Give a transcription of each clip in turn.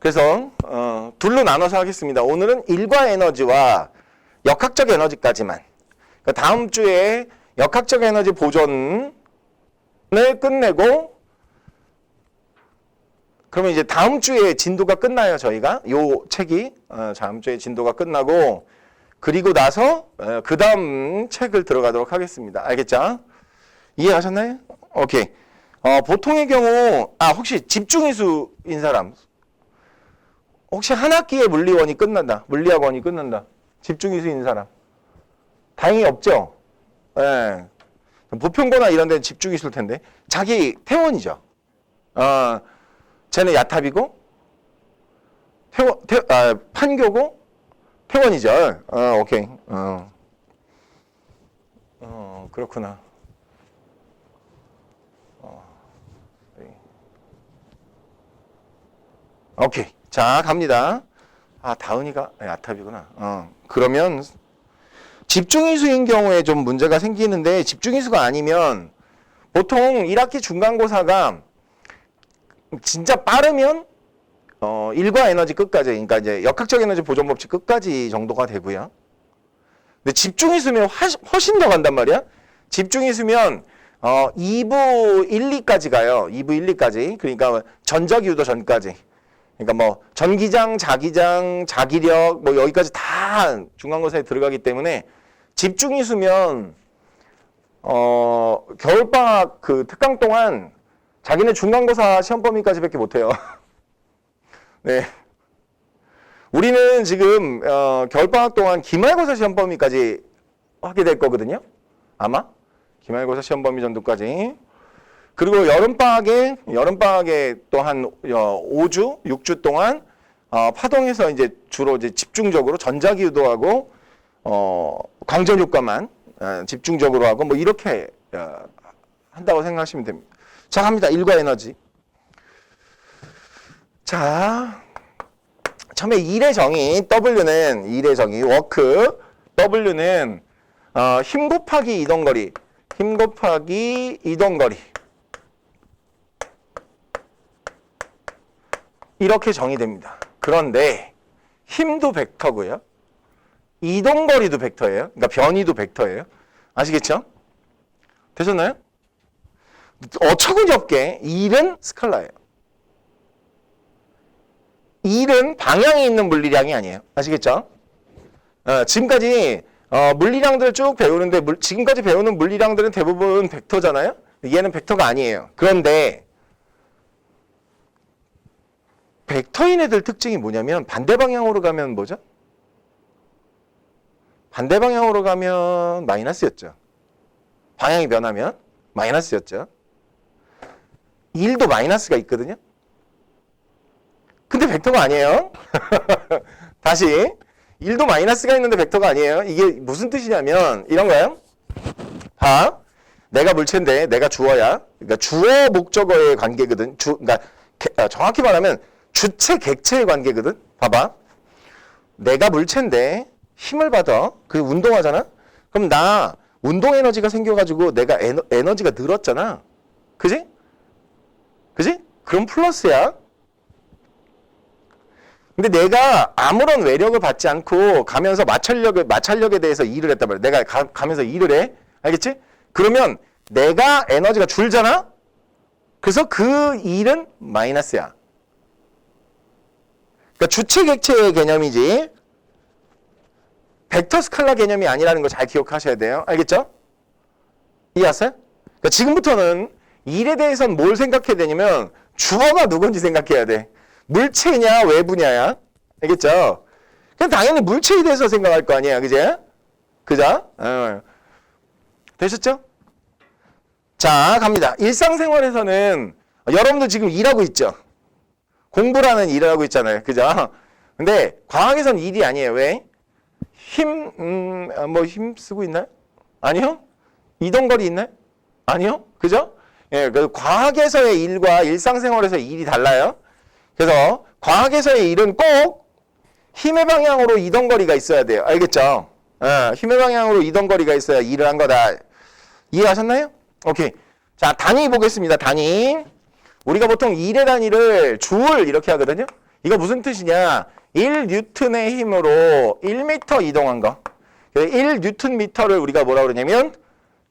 그래서 둘로 나눠서 하겠습니다. 오늘은 일과 에너지와 역학적 에너지까지만. 그러니까 다음 주에 역학적 에너지 보존을 끝내고 그러면 이제 다음 주에 진도가 끝나요. 저희가 요 책이 다음 주에 진도가 끝나고 그리고 나서 그 다음 책을 들어가도록 하겠습니다. 알겠죠? 이해하셨나요? 오케이. 보통의 경우 혹시 집중이수인 사람 혹시 한 학기에 물리원이 끝난다. 물리학원이 끝난다. 집중이수인 사람 다행히 없죠? 예. 보편고나 이런 데는 집중이수일 텐데 자기 태원이죠. 쟤는 야탑이고 판교고 태원이죠. 오케이. 그렇구나. 오케이. 자, 갑니다. 다은이가 야탑이구나. 그러면 집중이수인 경우에 좀 문제가 생기는데 집중이수가 아니면 보통 1학기 중간고사가 진짜 빠르면 일과 에너지 끝까지, 그러니까 이제 역학적 에너지 보존 법칙 끝까지 정도가 되고요. 근데 집중이수면 훨씬 더 간단 말이야. 집중이수면 2부 1, 2까지 가요. 2부 1, 2까지. 그러니까 전자기유도 전까지. 그러니까 뭐 전기장, 자기장, 자기력 뭐 여기까지 다 중간고사에 들어가기 때문에 집중이수면 겨울방학 그 특강 동안 자기는 중간고사 시험 범위까지밖에 못해요. 네. 우리는 지금 겨울방학 동안 기말고사 시험 범위까지 하게 될 거거든요. 아마 기말고사 시험 범위 정도까지. 그리고 여름방학에 또 한 5주, 6주 동안 파동에서 이제 주로 이제 집중적으로 전자기유도하고 광전효과만 집중적으로 하고 뭐 이렇게 한다고 생각하시면 됩니다. 자, 갑니다. 일과 에너지. 자, 처음에 일의 정의, W는 일의 정의, 워크, W는 힘 곱하기 이동거리, 힘 곱하기 이동거리. 이렇게 정의됩니다. 그런데 힘도 벡터고요. 이동거리도 벡터예요. 그러니까 변이도 벡터예요. 아시겠죠? 되셨나요? 어처구니없게 일은 스칼라예요. 일은 방향이 있는 물리량이 아니에요. 아시겠죠? 지금까지 물리량들을 쭉 배우는데 지금까지 배우는 물리량들은 대부분 벡터잖아요. 얘는 벡터가 아니에요. 그런데 벡터인 애들 특징이 뭐냐면 반대 방향으로 가면 뭐죠? 반대 방향으로 가면 마이너스였죠. 방향이 변하면 마이너스였죠. 일도 마이너스가 있거든요. 근데 벡터가 아니에요. 다시 일도 마이너스가 있는데 벡터가 아니에요. 이게 무슨 뜻이냐면 이런 거예요. 봐. 내가 물체인데 내가 주어야. 그러니까 주어 목적어의 관계거든. 그러니까 정확히 말하면 주체 객체의 관계거든. 봐봐. 내가 물체인데 힘을 받아. 그 운동하잖아. 그럼 나 운동 에너지가 생겨가지고 내가 에너지가 늘었잖아. 그지? 그지? 그럼 플러스야. 근데 내가 아무런 외력을 받지 않고 가면서 마찰력에 대해서 일을 했단 말이야. 내가 가면서 일을 해. 알겠지? 그러면 내가 에너지가 줄잖아? 그래서 그 일은 마이너스야. 그러니까 주체 객체의 개념이지 벡터 스칼라 개념이 아니라는 거 잘 기억하셔야 돼요. 알겠죠? 이해하세요? 그러니까 지금부터는 일에 대해서는 뭘 생각해야 되냐면 주어가 누군지 생각해야 돼. 물체냐 외부냐야. 알겠죠? 그럼 당연히 물체에 대해서 생각할 거 아니야. 그제? 그죠? 되셨죠? 자, 갑니다. 일상생활에서는 여러분들 지금 일하고 있죠? 공부라는 일을 하고 있잖아요. 그죠? 근데 과학에서는 일이 아니에요. 왜? 힘 쓰고 있나요? 아니요? 이동거리 있나요? 아니요? 그죠? 예, 그 과학에서의 일과 일상생활에서의 일이 달라요. 그래서 과학에서의 일은 꼭 힘의 방향으로 이동거리가 있어야 돼요. 알겠죠? 힘의 방향으로 이동거리가 있어야 일을 한 거다. 이해하셨나요? 오케이. 자, 단위 보겠습니다. 단위. 우리가 보통 일의 단위를 줄 이렇게 하거든요. 이거 무슨 뜻이냐? 1뉴턴의 힘으로 1m 이동한 거. 1뉴턴미터를 우리가 뭐라고 그러냐면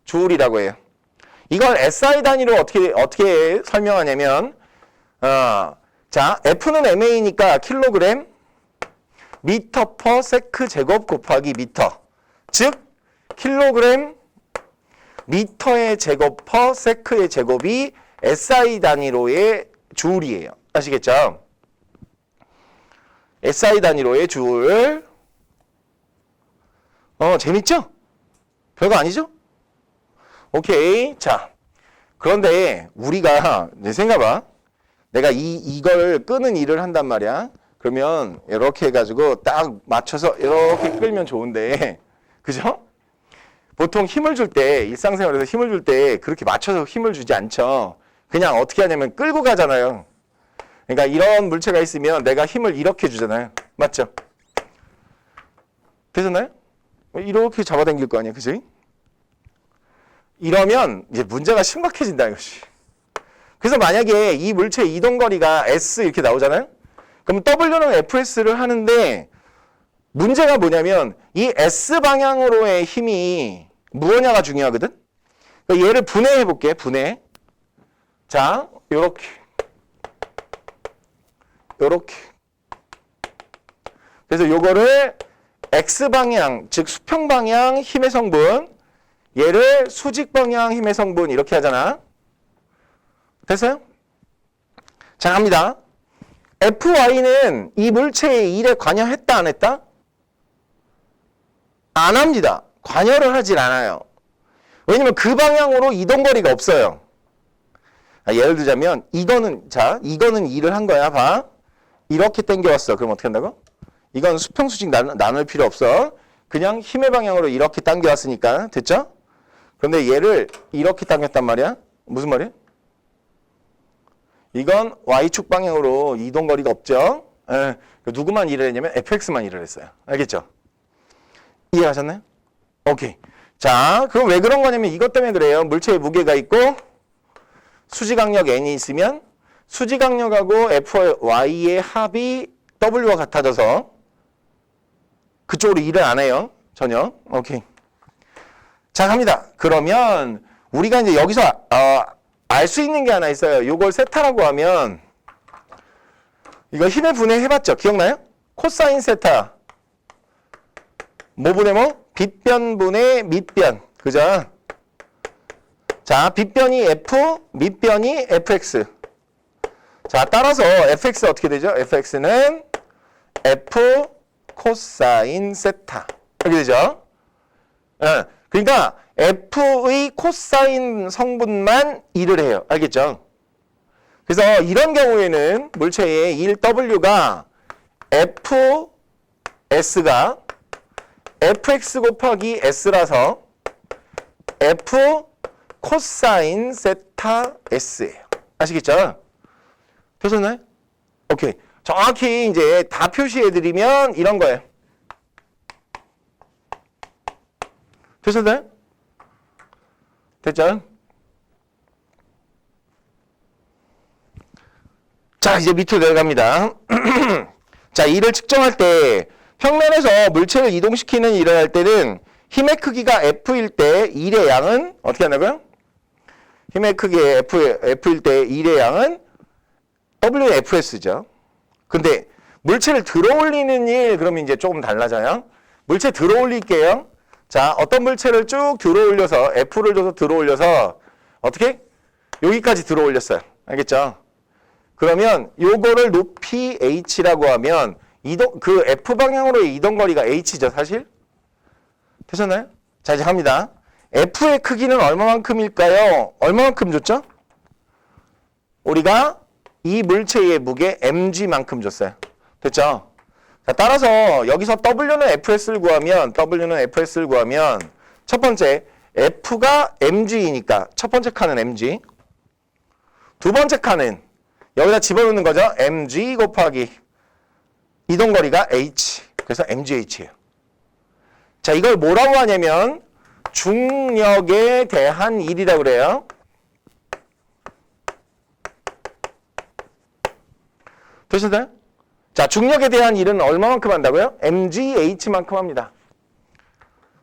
조울이라고 해요. 이걸 SI 단위로 어떻게 설명하냐면 자, F는 MA니까 킬로그램 미터 퍼 세크 제곱 곱하기 미터. 즉 킬로그램 미터의 제곱 퍼 세크의 제곱이 SI 단위로의 주울이에요. 아시겠죠? SI 단위로의 주울. 재밌죠? 별거 아니죠? 오케이. 자, 그런데 우리가 이제 생각해봐. 내가 이걸 끄는 일을 한단 말이야. 그러면 이렇게 해가지고 딱 맞춰서 이렇게 끌면 좋은데, 그죠? 보통 힘을 줄 때, 일상생활에서 힘을 줄 때 그렇게 맞춰서 힘을 주지 않죠. 그냥 어떻게 하냐면 끌고 가잖아요. 그러니까 이런 물체가 있으면 내가 힘을 이렇게 주잖아요. 맞죠? 되셨나요? 이렇게 잡아당길 거 아니야, 그지? 이러면 이제 문제가 심각해진다 이것이. 그래서 만약에 이 물체의 이동거리가 S 이렇게 나오잖아요. 그럼 W는 FS를 하는데 문제가 뭐냐면 이 S 방향으로의 힘이 무엇냐가 중요하거든. 그러니까 얘를 분해해 볼게. 분해. 자, 요렇게 그래서 요거를 X 방향, 즉 수평 방향 힘의 성분, 얘를 수직 방향 힘의 성분 이렇게 하잖아. 됐어요? 자, 갑니다. FY는 이 물체의 일에 관여했다 안 했다? 안 합니다. 관여를 하질 않아요. 왜냐면 그 방향으로 이동거리가 없어요. 예를 들자면 이거는 일을 한 거야. 봐. 이렇게 당겨왔어. 그럼 어떻게 한다고? 이건 수평 수직 나눌 필요 없어. 그냥 힘의 방향으로 이렇게 당겨왔으니까. 됐죠? 그런데 얘를 이렇게 당겼단 말이야. 무슨 말이야? 이건 Y축 방향으로 이동거리가 없죠? 누구만 일을 했냐면 fx만 일을 했어요. 알겠죠? 이해하셨나요? 오케이. 자, 그럼 왜 그런 거냐면 이것 때문에 그래요. 물체에 무게가 있고 수직악력 n이 있으면 수직악력하고 fy의 합이 w와 같아져서 그쪽으로 일을 안 해요. 전혀. 오케이. 자, 갑니다. 그러면 우리가 이제 여기서 알 수 있는 게 하나 있어요. 요걸 세타라고 하면 이거 힘의 분해 해봤죠? 기억나요? 코사인 세타. 뭐 분해 뭐? 빗변 분해 밑변. 그죠? 자, 빗변이 F, 밑변이 FX. 자, 따라서 FX 어떻게 되죠? FX는 F 코사인 세타. 이렇게 되죠? 그러니까 F의 코사인 성분만 일을 해요. 알겠죠? 그래서 이런 경우에는 물체의 1W가 FS가 FX 곱하기 S라서 F 코사인 세타 S예요. 아시겠죠? 되셨나요? 오케이. 정확히 이제 다 표시해드리면 이런 거예요. 되셨나요? 됐죠? 자, 이제 밑으로 내려갑니다. 자, 이를 측정할 때 평면에서 물체를 이동시키는 일을 할 때는 힘의 크기가 F일 때 일의 양은 어떻게 한다고요? 힘의 크기가 F일 때 일의 양은 WFS죠. 근데 물체를 들어올리는 일 그러면 이제 조금 달라져요. 물체 들어올릴게요. 자, 어떤 물체를 쭉 들어올려서 F를 줘서 들어올려서 어떻게? 여기까지 들어올렸어요. 알겠죠? 그러면 요거를 높이 H라고 하면 그 F 방향으로의 이동거리가 H죠, 사실? 되셨나요? 자, 이제 갑니다. F의 크기는 얼마만큼일까요? 얼마만큼 줬죠? 우리가 이 물체의 무게 mg만큼 줬어요. 됐죠? 자, 따라서 여기서 W는 FS를 구하면 첫 번째 F가 mg이니까 첫 번째 칸은 mg. 두 번째 칸은 여기다 집어넣는 거죠. mg 곱하기 이동거리가 h. 그래서 mgh예요. 자, 이걸 뭐라고 하냐면 중력에 대한 일이라고 그래요. 되셨나요? 자, 중력에 대한 일은 얼마만큼 한다고요? mgH만큼 합니다.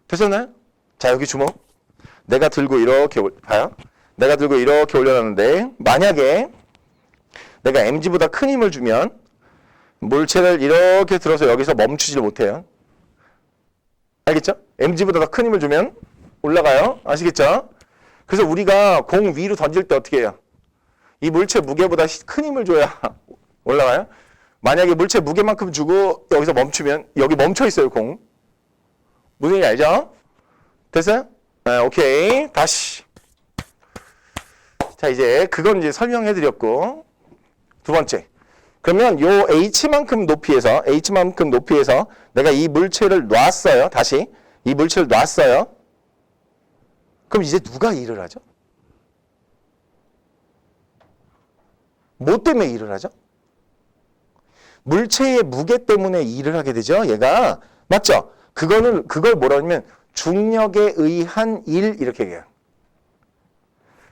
됐었나요? 자, 여기 주목. 내가 들고 이렇게 봐요. 내가 들고 이렇게 올려놨는데 만약에 내가 mg보다 큰 힘을 주면 물체를 이렇게 들어서 여기서 멈추지를 못해요. 알겠죠? mg보다 더 큰 힘을 주면 올라가요. 아시겠죠? 그래서 우리가 공 위로 던질 때 어떻게 해요? 이 물체 무게보다 큰 힘을 줘야 올라가요. 만약에 물체 무게만큼 주고 여기서 멈추면 여기 멈춰 있어요, 공. 무슨 얘기 알죠? 됐어요? 네, 오케이. 다시. 자, 이제 그건 이제 설명해 드렸고 두 번째. 그러면 요 h만큼 높이에서 내가 이 물체를 놨어요. 다시 이 물체를 놨어요. 그럼 이제 누가 일을 하죠? 뭐 때문에 일을 하죠? 물체의 무게 때문에 일을 하게 되죠. 얘가 맞죠? 그걸 뭐라 하냐면 중력에 의한 일 이렇게 얘기해요.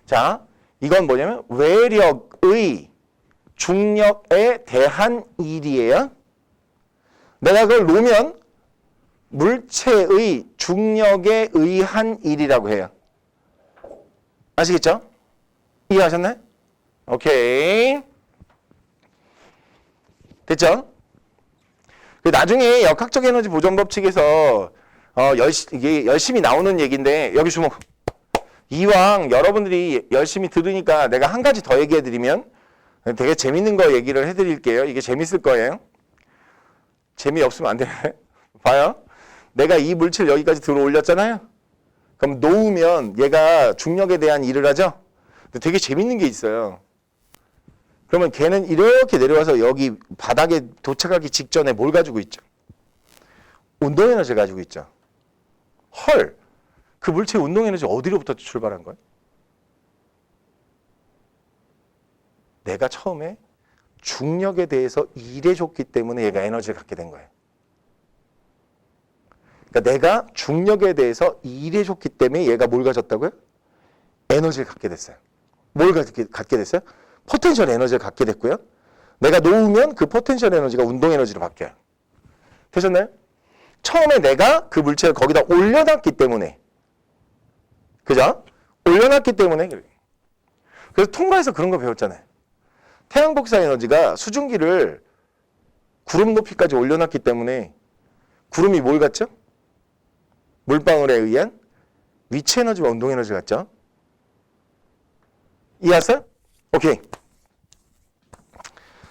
자, 이건 뭐냐면 외력의 중력에 대한 일이에요. 내가 그걸 놓으면 물체의 중력에 의한 일이라고 해요. 아시겠죠? 이해하셨나요? 오케이. 됐죠? 나중에 역학적 에너지 보존 법칙에서 이게 열심히 나오는 얘기인데 여기 주목. 이왕 여러분들이 열심히 들으니까 내가 한 가지 더 얘기해 드리면 되게 재밌는 거 얘기를 해 드릴게요. 이게 재밌을 거예요. 재미없으면 안 돼. 봐요. 내가 이 물체를 여기까지 들어 올렸잖아요. 그럼 놓으면 얘가 중력에 대한 일을 하죠. 근데 되게 재밌는 게 있어요. 그러면 걔는 이렇게 내려와서 여기 바닥에 도착하기 직전에 뭘 가지고 있죠? 운동 에너지를 가지고 있죠. 헐, 그 물체의 운동 에너지 어디로부터 출발한 거예요? 내가 처음에 중력에 대해서 일해줬기 때문에 얘가 에너지를 갖게 된 거예요. 그러니까 내가 중력에 대해서 일해줬기 때문에 얘가 뭘 가졌다고요? 에너지를 갖게 됐어요. 뭘 갖게 됐어요? 포텐셜 에너지를 갖게 됐고요. 내가 놓으면 그 포텐셜 에너지가 운동 에너지로 바뀌어요. 되셨나요? 처음에 내가 그 물체를 거기다 올려놨기 때문에, 그죠? 올려놨기 때문에. 그래서 통과해서 그런 거 배웠잖아요. 태양 복사 에너지가 수증기를 구름 높이까지 올려놨기 때문에 구름이 뭘 갖죠? 물방울에 의한 위치 에너지와 운동 에너지 같죠? 이해하세요? 오케이.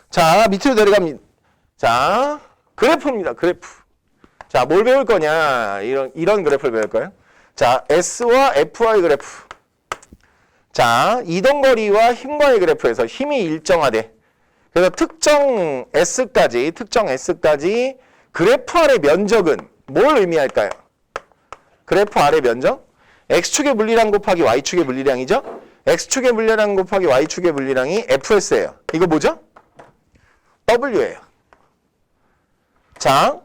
자, 밑으로 내려갑니다. 자, 그래프입니다. 그래프. 자, 뭘 배울 거냐? 이런 그래프를 배울 거예요. 자, S와 FY 그래프. 자, 이동거리와 힘과의 그래프에서 힘이 일정하대. 그래서 특정 S까지 그래프 아래 면적은 뭘 의미할까요? 그래프 아래 면적? X축의 물리량 곱하기 Y축의 물리량이죠? X축의 물리량 곱하기 Y축의 물리량이 FS예요. 이거 뭐죠? W예요. 자,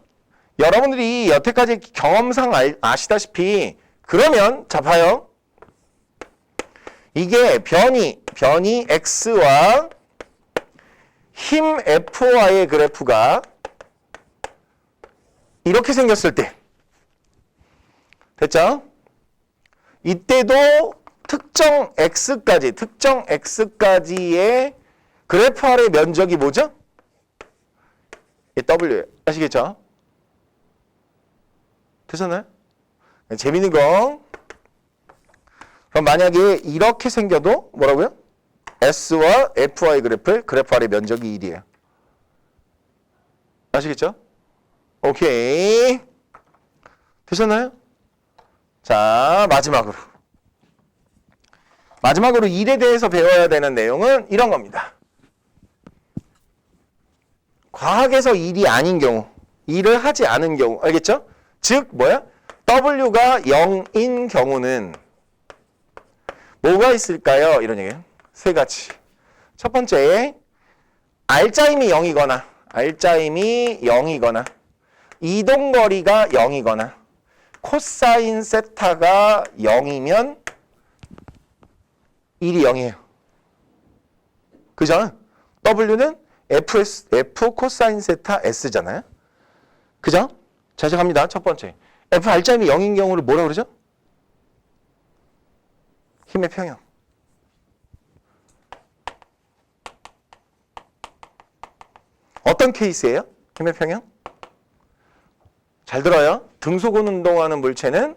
여러분들이 여태까지 경험상 아시다시피 그러면 자 봐요. 이게 변이 X와 힘 FY의 그래프가 이렇게 생겼을 때 됐죠? 이때도 특정 X까지의 그래프 아래 면적이 뭐죠? W예요. 아시겠죠? 되셨나요? 재밌는 거. 그럼 만약에 이렇게 생겨도 뭐라고요? S와 FY 그래프 아래 면적이 1이에요. 아시겠죠? 오케이. 되셨나요? 자, 마지막으로 일에 대해서 배워야 되는 내용은 이런 겁니다. 과학에서 일이 아닌 경우, 일을 하지 않은 경우, 알겠죠? 즉, 뭐야? W가 0인 경우는 뭐가 있을까요? 이런 얘기예요. 세 가지. 첫 번째, 알짜임이 0이거나, 이동거리가 0이거나, 코사인 세타가 0이면 일이 0이에요. 그죠? W는 F 코사인 세타 S잖아요. 그죠? 자, 시작합니다. 첫 번째. F R자임이 0인 경우를 뭐라 그러죠? 힘의 평형. 어떤 케이스예요? 힘의 평형? 잘 들어요. 등속 운동하는 물체는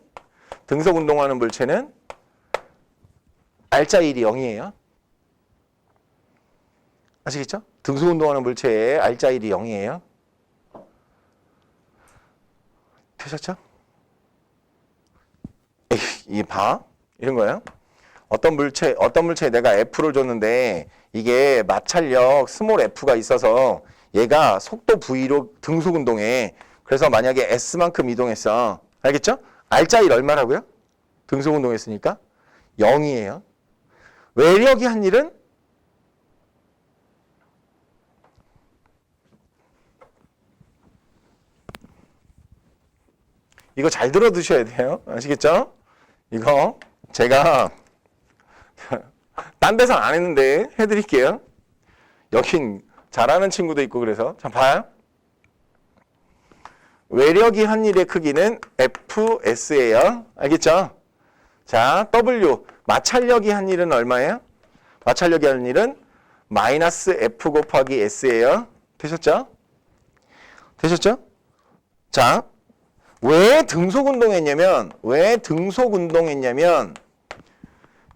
R자 1이 0이에요. 아시겠죠? 등속 운동하는 물체의 R자 1이 0이에요. 되셨죠? 이 봐. 이런 거예요. 어떤 물체에 내가 F를 줬는데 이게 마찰력 스몰 F가 있어서 얘가 속도 V로 등속 운동해. 그래서 만약에 S만큼 이동했어. 알겠죠? R자 1 얼마라고요? 등속 운동했으니까 0이에요. 외력이 한 일은 이거 잘 들어 두셔야 돼요. 아시겠죠? 이거 제가 딴 데서 안 했는데 해드릴게요. 여긴 잘하는 친구도 있고 그래서. 자, 봐요. 외력이 한 일의 크기는 FS예요. 알겠죠? 자, W. 마찰력이 한 일은 얼마예요? 마찰력이 한 일은 마이너스 F 곱하기 S예요. 되셨죠? 되셨죠? 자, 왜 등속 운동했냐면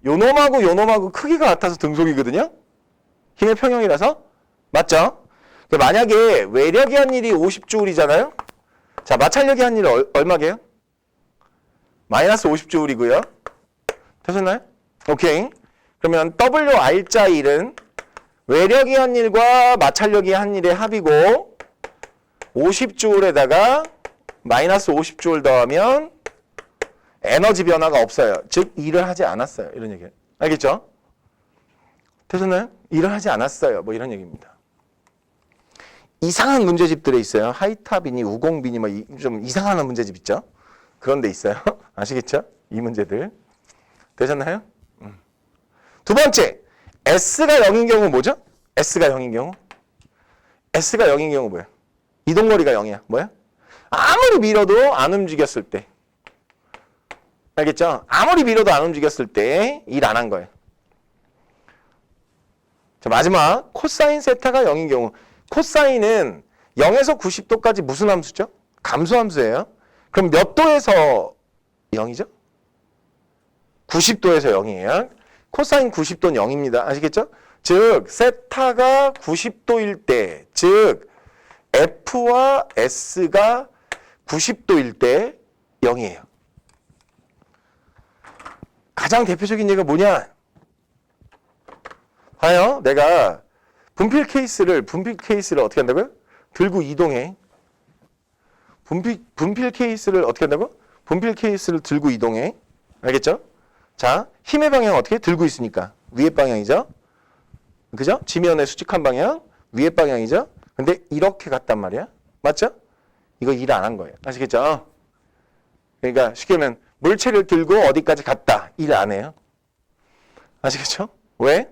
요놈하고 크기가 같아서 등속이거든요. 힘의 평형이라서. 맞죠? 만약에 외력이 한 일이 50J이잖아요. 자, 마찰력이 한 일은 얼마게요? 마이너스 50J이고요. 되셨나요? 오케이. 그러면 WR자 1은 외력이 한 일과 마찰력이 한 일의 합이고 50J에다가 마이너스 50J 더하면 에너지 변화가 없어요. 즉 일을 하지 않았어요. 이런 얘기예요. 알겠죠? 되셨나요? 일을 하지 않았어요. 뭐 이런 얘기입니다. 이상한 문제집들에 있어요. 하이탑이니 우공비니 뭐 좀 이상한 문제집 있죠? 그런 데 있어요. 아시겠죠? 이 문제들. 되셨나요? 두 번째. S가 0인 경우 뭐죠? S가 0인 경우 뭐예요? 이동거리가 0이야. 뭐야? 아무리 밀어도 안 움직였을 때. 알겠죠? 아무리 밀어도 안 움직였을 때 일 안 한 거예요. 자, 마지막. 코사인 세타가 0인 경우. 코사인은 0에서 90도까지 무슨 함수죠? 감소함수예요. 그럼 몇 도에서 0이죠? 90도에서 0이에요. 코사인 90도는 0입니다. 아시겠죠? 즉 세타가 90도일 때, 즉 F와 S가 90도일 때 0이에요. 가장 대표적인 예가 뭐냐? 봐요. 내가 분필 케이스를 어떻게 한다고요? 들고 이동해. 분필 케이스를 어떻게 한다고? 분필 케이스를 들고 이동해. 알겠죠? 자, 힘의 방향 어떻게? 들고 있으니까. 위의 방향이죠? 그죠? 지면의 수직한 방향, 위의 방향이죠? 근데 이렇게 갔단 말이야. 맞죠? 이거 일 안 한 거예요. 아시겠죠? 그러니까 쉽게 말하면 물체를 들고 어디까지 갔다. 일 안 해요. 아시겠죠? 왜?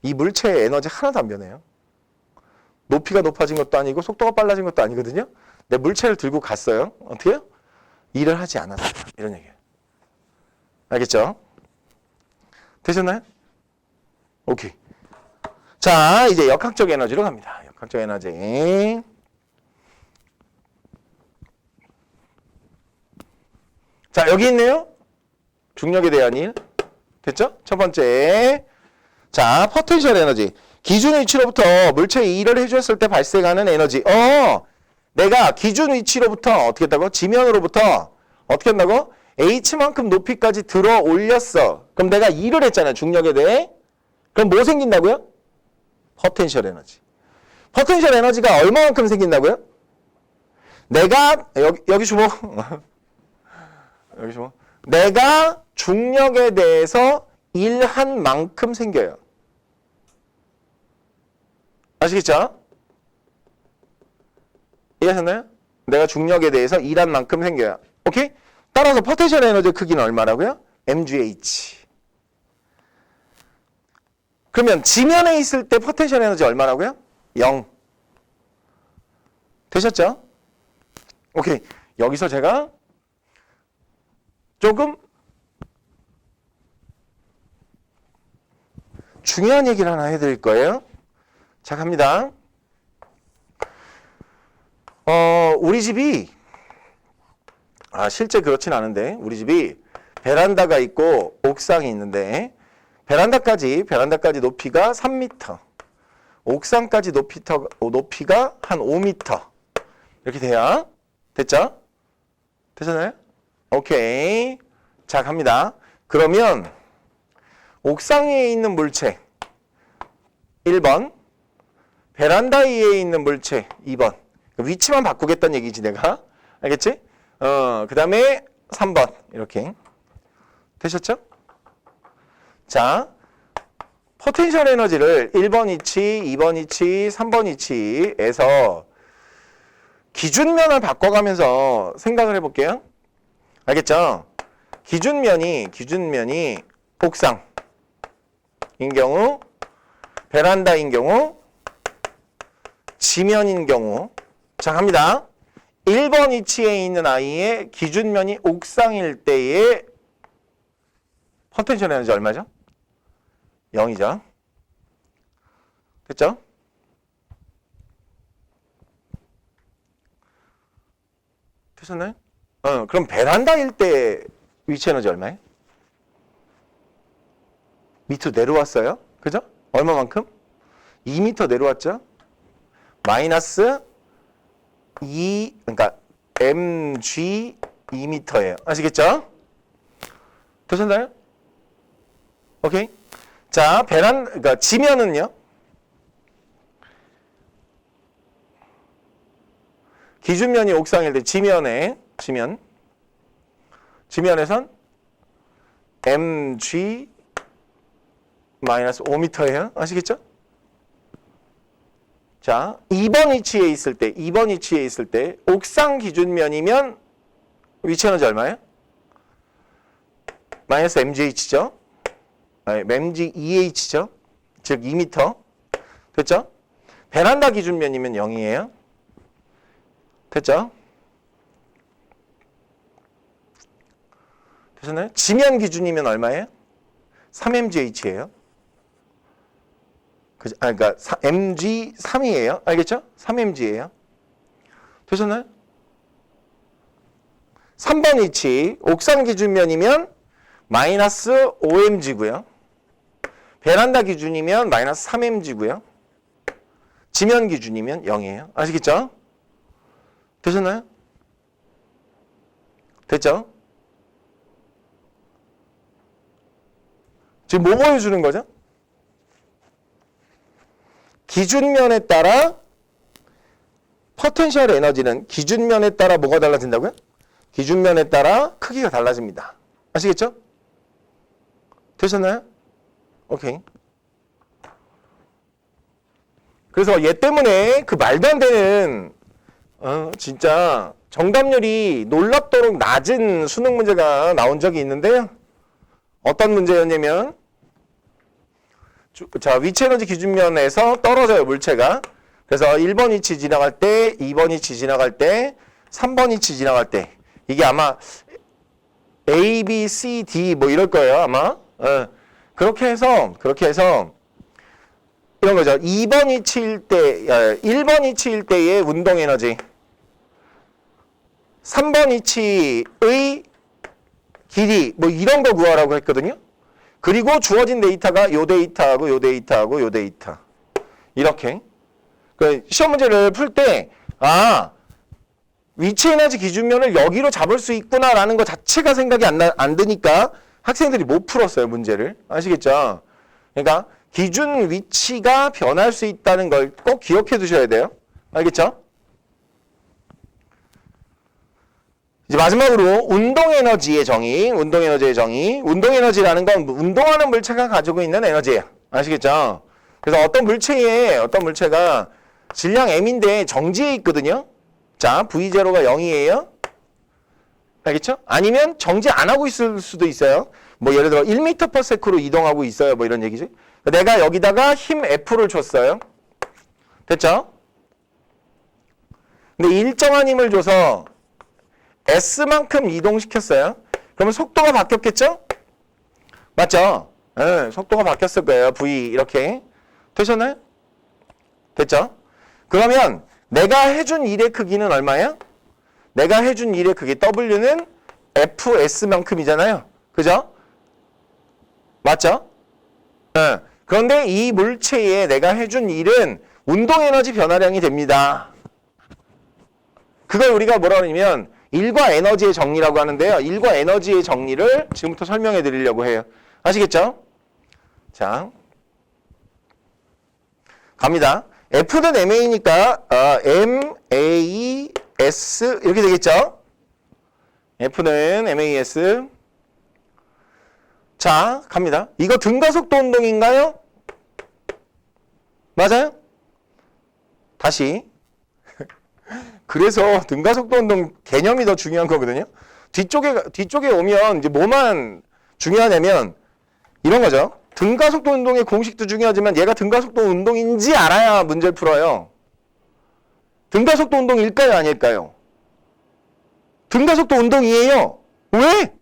이 물체의 에너지 하나도 안 변해요. 높이가 높아진 것도 아니고 속도가 빨라진 것도 아니거든요. 내 물체를 들고 갔어요. 어떻게 해요? 일을 하지 않았어요. 이런 얘기예요. 알겠죠? 되셨나요? 오케이. 자, 이제 역학적 에너지로 갑니다. 역학적 에너지. 자, 여기 있네요. 중력에 대한 일. 됐죠? 첫 번째. 자, 포텐셜 에너지. 기준 위치로부터 물체에 일을 해줬을 때 발생하는 에너지. 내가 기준 위치로부터 어떻게 했다고? 지면으로부터 어떻게 한다고? H만큼 높이까지 들어 올렸어. 그럼 내가 일을 했잖아. 중력에 대해. 그럼 뭐 생긴다고요? 포텐셜 에너지. 포텐셜 에너지가 얼마만큼 생긴다고요? 내가 여기 주목. 여기 주목. 내가 중력에 대해서 일한 만큼 생겨요. 아시겠죠? 이해하셨나요? 내가 중력에 대해서 일한 만큼 생겨요. 오케이? 따라서 포텐셜 에너지 크기는 얼마라고요? mgh. 그러면 지면에 있을 때 포텐셜 에너지 얼마라고요? 0. 되셨죠? 오케이. 여기서 제가 조금 중요한 얘기를 하나 해드릴 거예요. 자, 갑니다. 우리 집이, 실제 그렇진 않은데, 우리 집이 베란다가 있고 옥상이 있는데, 베란다까지 높이가 3m, 옥상까지 높이가 한 5m. 이렇게 돼야. 됐죠? 되셨나요? 오케이. 자, 갑니다. 그러면, 옥상에 있는 물체 1번, 베란다 위에 있는 물체 2번. 위치만 바꾸겠다는 얘기지 내가. 알겠지? 그 다음에 3번 이렇게. 되셨죠? 자, 포텐셜 에너지를 1번 위치, 2번 위치, 3번 위치에서 기준면을 바꿔가면서 생각을 해볼게요. 알겠죠? 기준면이 옥상인 경우, 베란다인 경우, 지면인 경우. 자, 갑니다. 1번 위치에 있는 아이의 기준면이 옥상일 때의 포텐셜 에너지 얼마죠? 0이죠. 됐죠? 되셨나요? 그럼 베란다일 때 위치 에너지 얼마예요? 밑으로 내려왔어요. 그죠? 얼마만큼? 2m 내려왔죠? 마이너스 2, 그러니까 mg 2m예요. 아시겠죠? 되셨나요? 오케이. 자, 그러니까 지면은요? 기준면이 옥상일 때 지면에선 mg 마이너스 5m예요. 아시겠죠? 자, 2번 위치에 있을 때 옥상 기준면이면 위치 에너지 얼마예요? 마이너스 mgh죠? mg2h죠? 즉 2m. 됐죠? 베란다 기준면이면 0이에요. 됐죠? 되셨나요? 지면 기준이면 얼마예요? 3mgh예요. 그러니까 mg 3이에요. 알겠죠? 3mg예요. 되셨나요? 3번 위치 옥상 기준면이면 마이너스 5mg고요. 베란다 기준이면 마이너스 3mg고요. 지면 기준이면 0이에요. 아시겠죠? 되셨나요? 됐죠? 지금 뭐 보여주는 거죠? 기준면에 따라 포텐셜 에너지는 기준면에 따라 뭐가 달라진다고요? 기준면에 따라 크기가 달라집니다. 아시겠죠? 되셨나요? 오케이. 그래서 얘 때문에 그 말도 안 되는 진짜 정답률이 놀랍도록 낮은 수능 문제가 나온 적이 있는데요. 어떤 문제였냐면 자, 위치 에너지 기준면에서 떨어져요, 물체가. 그래서 1번 위치 지나갈 때, 2번 위치 지나갈 때, 3번 위치 지나갈 때. 이게 아마 A, B, C, D 뭐 이럴 거예요, 아마. 그렇게 해서 이런 거죠. 2번 위치일 때, 1번 위치일 때의 운동 에너지. 3번 위치의 길이 뭐 이런 거 구하라고 했거든요. 그리고 주어진 데이터가 요 데이터하고 요 데이터하고 요 데이터. 이렇게. 그 시험 문제를 풀 때 위치 에너지 기준면을 여기로 잡을 수 있구나라는 것 자체가 생각이 안 드니까 학생들이 못 풀었어요, 문제를. 아시겠죠? 그러니까 기준 위치가 변할 수 있다는 걸 꼭 기억해 두셔야 돼요. 알겠죠? 이제 마지막으로 운동 에너지의 정의. 운동 에너지라는 건 운동하는 물체가 가지고 있는 에너지예요. 아시겠죠? 그래서 어떤 물체가 질량 m인데 정지해 있거든요. 자, V0가 0이에요. 알겠죠? 아니면 정지 안 하고 있을 수도 있어요. 뭐 예를 들어 1m/s로 이동하고 있어요. 뭐 이런 얘기지. 내가 여기다가 힘 F를 줬어요. 됐죠? 근데 일정한 힘을 줘서 S만큼 이동시켰어요. 그러면 속도가 바뀌었겠죠? 맞죠? 네, 속도가 바뀌었을 거예요. V 이렇게. 되셨나요? 됐죠? 그러면 내가 해준 일의 크기는 얼마예요? 내가 해준 일의 크기 W는 FS만큼이잖아요. 그죠? 맞죠? 네. 그런데 이 물체에 내가 해준 일은 운동에너지 변화량이 됩니다. 그걸 우리가 뭐라 그러냐면 일과 에너지의 정리라고 하는데요. 일과 에너지의 정리를 지금부터 설명해 드리려고 해요. 아시겠죠? 자, 갑니다. F는 MA니까 MAS 이렇게 되겠죠? F는 MAS. 자, 갑니다. 이거 등가속도 운동인가요? 맞아요? 다시. 그래서 등가속도 운동 개념이 더 중요한 거거든요. 뒤쪽에 오면 이제 뭐만 중요하냐면 이런 거죠. 등가속도 운동의 공식도 중요하지만 얘가 등가속도 운동인지 알아야 문제를 풀어요. 등가속도 운동일까요? 아닐까요? 등가속도 운동이에요. 왜?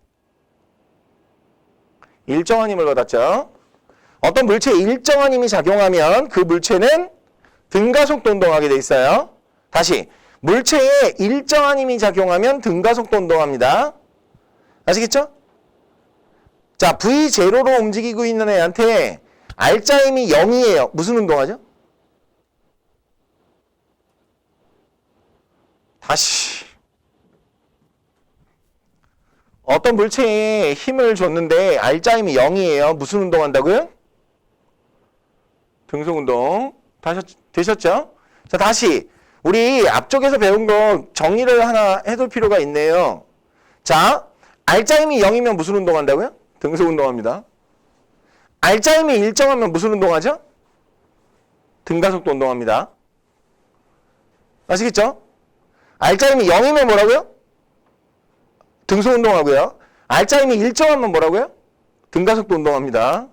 일정한 힘을 받았죠. 어떤 물체에 일정한 힘이 작용하면 그 물체는 등가속도 운동하게 돼 있어요. 다시 물체에 일정한 힘이 작용하면 등가속도 운동합니다. 아시겠죠? 자, V0로 움직이고 있는 애한테 알짜 힘이 0이에요. 무슨 운동하죠? 다시. 어떤 물체에 힘을 줬는데 알짜 힘이 0이에요. 무슨 운동한다고요? 등속운동. 되셨죠? 자, 다시. 우리 앞쪽에서 배운 거 정리를 하나 해둘 필요가 있네요. 자, 알짜 힘이 0이면 무슨 운동한다고요? 등속 운동합니다. 알짜 힘이 일정하면 무슨 운동하죠? 등가속도 운동합니다. 아시겠죠? 알짜 힘이 0이면 뭐라고요? 등속 운동하고요. 알짜 힘이 일정하면 뭐라고요? 등가속도 운동합니다.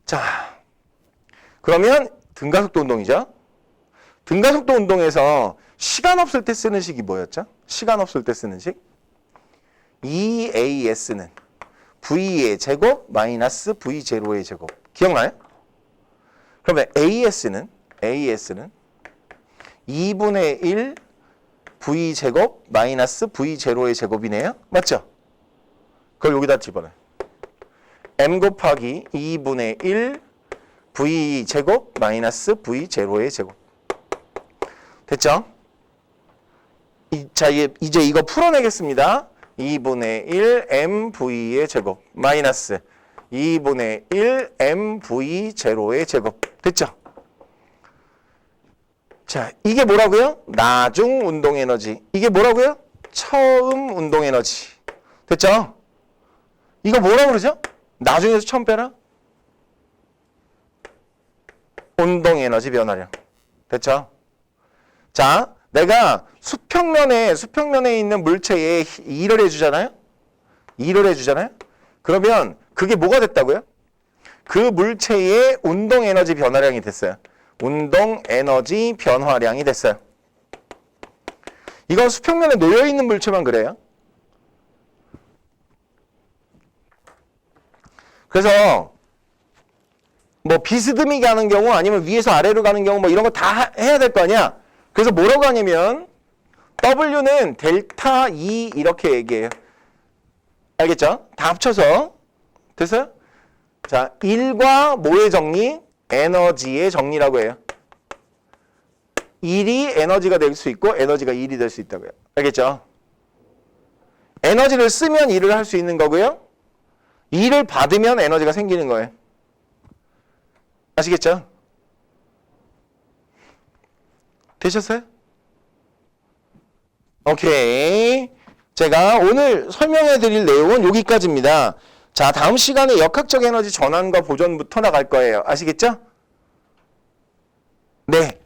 자, 그러면 등가속도 운동이죠. 등가속도 운동에서 시간 없을 때 쓰는 식이 뭐였죠? 시간 없을 때 쓰는 식. EAS는 V의 제곱 마이너스 V0의 제곱. 기억나요? 그러면 AS는 2분의 1 V제곱 마이너스 V0의 제곱이네요. 맞죠? 그걸 여기다 집어넣어요. M 곱하기 2분의 1 V제곱 마이너스 V0의 제곱. 됐죠? 자, 이제 이거 풀어내겠습니다. 2분의 1 MV의 제곱 마이너스 2분의 1 MV0의 제곱. 됐죠? 자, 이게 뭐라고요? 나중 운동에너지. 이게 뭐라고요? 처음 운동에너지. 됐죠? 이거 뭐라고 그러죠? 나중에서 처음 빼라? 운동에너지 변화량. 됐죠? 자, 내가 수평면에 있는 물체에 2를 해주잖아요? 2를 해주잖아요? 그러면 그게 뭐가 됐다고요? 그 물체의 운동에너지 변화량이 됐어요. 운동에너지 변화량이 됐어요. 이건 수평면에 놓여있는 물체만 그래요. 그래서 뭐 비스듬히 가는 경우 아니면 위에서 아래로 가는 경우 뭐 이런 거 다 해야 될 거 아니야. 그래서 뭐라고 하냐면 W는 델타 E 이렇게 얘기해요. 알겠죠? 다 합쳐서. 됐어요? 자, 1과 뭐의 정리? 에너지의 정리라고 해요. 1이 에너지가 될 수 있고 에너지가 1이 될 수 있다고요. 알겠죠? 에너지를 쓰면 일을 할 수 있는 거고요. 일을 받으면 에너지가 생기는 거예요. 아시겠죠? 되셨어요? 오케이. 제가 오늘 설명해 드릴 내용은 여기까지입니다. 자, 다음 시간에 역학적 에너지 전환과 보존부터 나갈 거예요. 아시겠죠? 네.